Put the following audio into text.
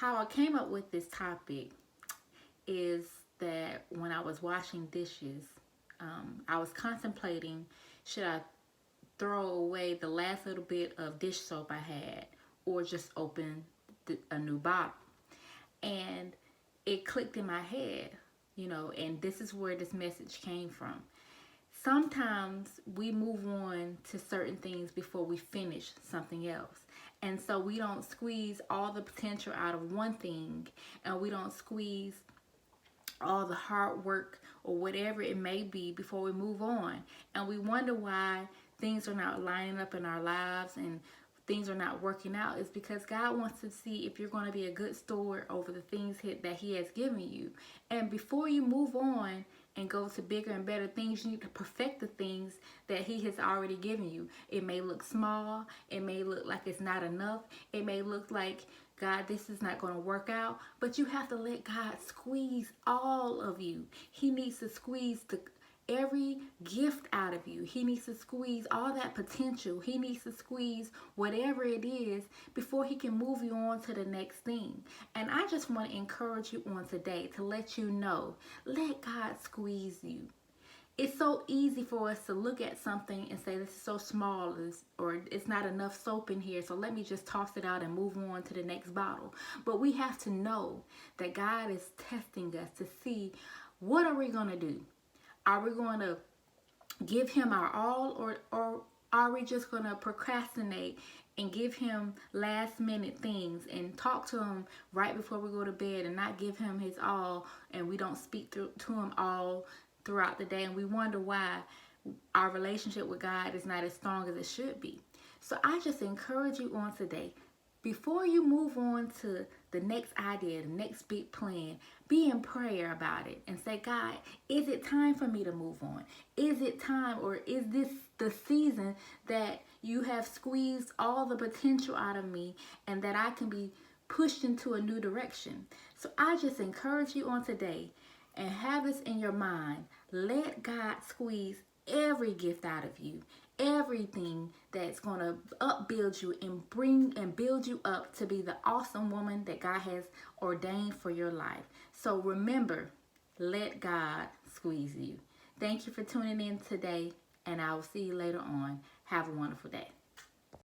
how I came up with this topic is that when I was washing dishes, I was contemplating, should I throw away the last little bit of dish soap I had or just open a new bottle? And it clicked in my head, and this is where this message came from. Sometimes we move on to certain things before we finish something else. And so we don't squeeze all the potential out of one thing, and we don't squeeze all the hard work or whatever it may be before we move on. And we wonder why things are not lining up in our lives and things are not working out. Is because God wants to see if you're going to be a good steward over the things that He has given you. And before you move on and go to bigger and better things, you need to perfect the things that He has already given you. It may look small. It may look like it's not enough. It may look like, God, this is not going to work out. But you have to let God squeeze all of you. He needs to squeeze every gift out of you. He needs to squeeze all that potential. He needs to squeeze whatever it is before He can move you on to the next thing. And I just want to encourage you on today to let you know, let God squeeze you. It's so easy for us to look at something and say, this is so small, or it's not enough soap in here, so let me just toss it out and move on to the next bottle. But we have to know that God is testing us to see, what are we going to do? Are we going to give Him our all, or are we just going to procrastinate and give Him last minute things and talk to Him right before we go to bed and not give Him His all, and we don't speak to Him all throughout the day, and we wonder why our relationship with God is not as strong as it should be? So I just encourage you on today, before you move on to the next idea, the next big plan, be in prayer about it and say, God, is it time for me to move on? Is it time, or is this the season that you have squeezed all the potential out of me and that I can be pushed into a new direction? So I just encourage you on today, and have this in your mind. Let God squeeze every gift out of you, everything that's going to upbuild you and build you up to be the awesome woman that God has ordained for your life. So remember, let God squeeze you. Thank you for tuning in today, and I will see you later on. Have a wonderful day.